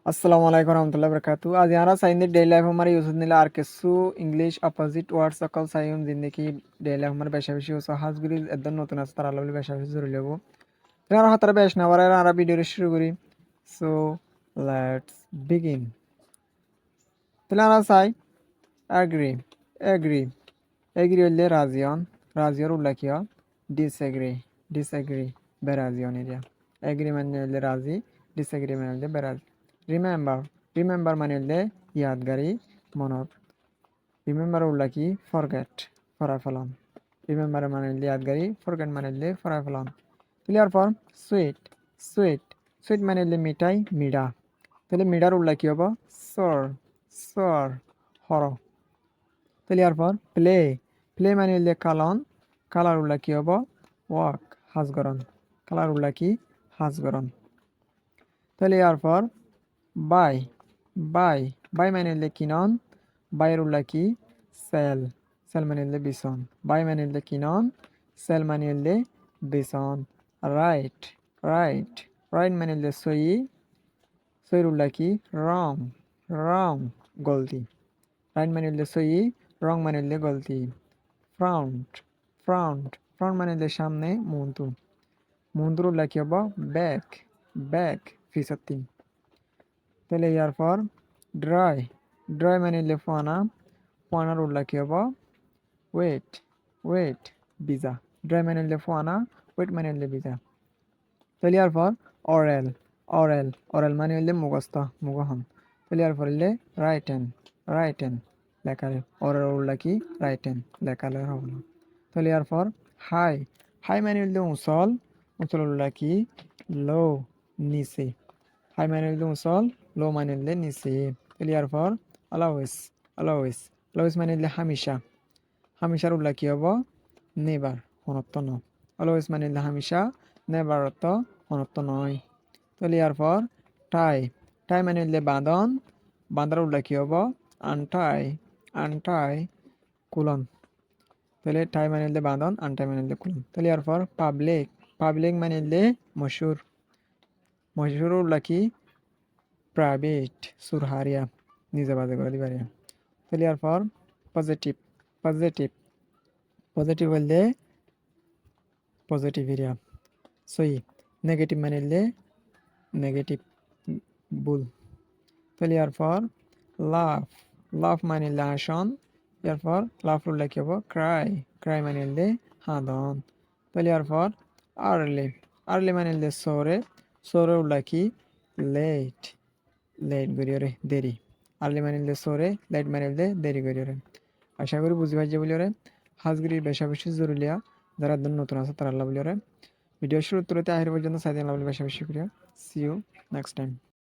আসসালামু আলাইকুম রহমতুল্লাহ বরকাতু आज यहाँ साइंस डेली लाइफ हमारे यूज होने आर के सु इंग्लिश अपोजिट वर्ड्स सकल साइम जिंदगी डेली लाइफ हमारे बेशा बेशी उस हाज गुरी एदन नतुन आस तारा लवली बेशा बेशी जरूरी लेबो यार हातार बेश ना वाला यार वीडियो शुरू करी सो लेट्स बिगिन তাহলে আমরা চাই এগ্রি এগ্রি এগ্রি হইলে রাজিয়ন রাজিয়র উল্লেখ কি ডিসএগ্রি ডিসএগ্রি বেরাজিয়ন এরিয়া এগ্রি মানে হইলে রাজি ডিসএগ্রি মানে হইলে বেরাজি রিমেম্বার রিমেম্বার মানে হইলে ইয়াদগারি মনত রিমেম্বার উল্লেখ কি ফরগেট ফরা ফেলন রিমেম্বার মানে হইলে ইয়াদগারি ফরগেট মানে হইলে ফরা ফেলন clear form sweet sweet sweet মানে হইলে মিঠাই মিডা তাহলে মিডার উল্লেখ কি হবো সর সর হর ক্লিয়ার ফর প্লে প্লে মানে হইলে কালন কালার উল্লেখ কি হবো ওয়াক হাজগরন কালার উল্লেখ কি হাজগরন তাহলে ইয়ার পর বাই বাই বাই মানে হইলে কিনন বাইয়ের উল্লেখ কি সেল সেল মানে হইলে বিছন বাই মানে হইলে কিনন সেল মানে হইলে বিছন রাইট রাইট রাইট মানে হইলে সই সইর উল্লেখ কি রং রং গলতি রাইট মানে হইলে সই রং মানে হইলে গলতি ফ্রন্ট ফ্রন্ট ফ্রন্ট মানে হইলে সামনে মুন্টু মুন্টুর উল্লেখ কি হবো ব্যাক ব্যাক ফিসাত্তি তাহলে ইয়ার পর ড্রাই ড্রাই মানে হইলে ফানা ফানার উল্লেখ কি হবো ওয়েট ওয়েট বিজা ড্রাই মানে হইলে ফানা ওয়েট মানে হইলে বিজা তাহলে ইয়ার পর অরেল অরেল অরেল মানে হইলে মুখস্থ মুখহন তাহলে ইয়ার পর হইলে রাইট হ্যান্ড রাইট হ্যান্ড লেখালে অরেল উল্লেখ কি রাইট হ্যান্ড লেখালে হব না তাহলে ইয়ার পর হাই হাই মানে হইলে উঁচল উঁচল উল্লেখ কি লো নিচে হাই মানে হইলে উঁচল লো মানে হইলে নিচে তাহলে ইয়ার পর অলাওয়েস অলাওয়েস অলাওয়েস মানে হইলে হামেশা হামেশার উল্লেখ কি হব নেবার অনর্থ ন অলওয়েজ মানে হইলে হামেশা নেবার অর্থ অনর্থ নয় তাহলে ইয়ার পর টাই টাই মানে হইলে বাঁধন বাঁধার উল্লেখ কি হব আনটাই আনটাই কুলন তাহলে টাই মানে হইলে বাঁধন আনটাই মানে হইলে কুলন তাহলে ইয়ার পর পাবলিক পাবলিক মানে হইলে মশুর মশুর উল্লেখ কি প্রাইভেট সুরহারিয়া নিজে বাজে করে দিবারিয়া তাহলে ইয়ার পর পজিটিভ পজিটিভ পজিটিভ হইলে পজিটিভ এরিয়া সই নেগেটিভ মানে হইলে নেগেটিভ ভুল তাহলে ইয়ার পর লাভ লাভ মানে হইলে হাসন ইয়ার পর লাভ উল্লেখ কি হবো ক্রাই ক্রাই মানে হইলে হাদন তাহলে ইয়ার পর আর্লি আর্লি মানে হইলে সরে সরে উল্লেখ কি লেট লেট গড়িয়রে দেরি আর্লি মানে হইলে সরে লেট মানে হইলে দেরি গড়িয়রে আশা করি বুঝি পাইছে বলি ওরে হাজগিরির বেশা বেশি জরুরিয়া যারা একদম নতুন আছে তারা আল্লাহ বলি ওরে ভিডিও শুরু তুলতে আহির পর্যন্ত সাইদিন আল্লাহ বলি বেশা বেশি করিয়া সি ইউ নেক্সট টাইম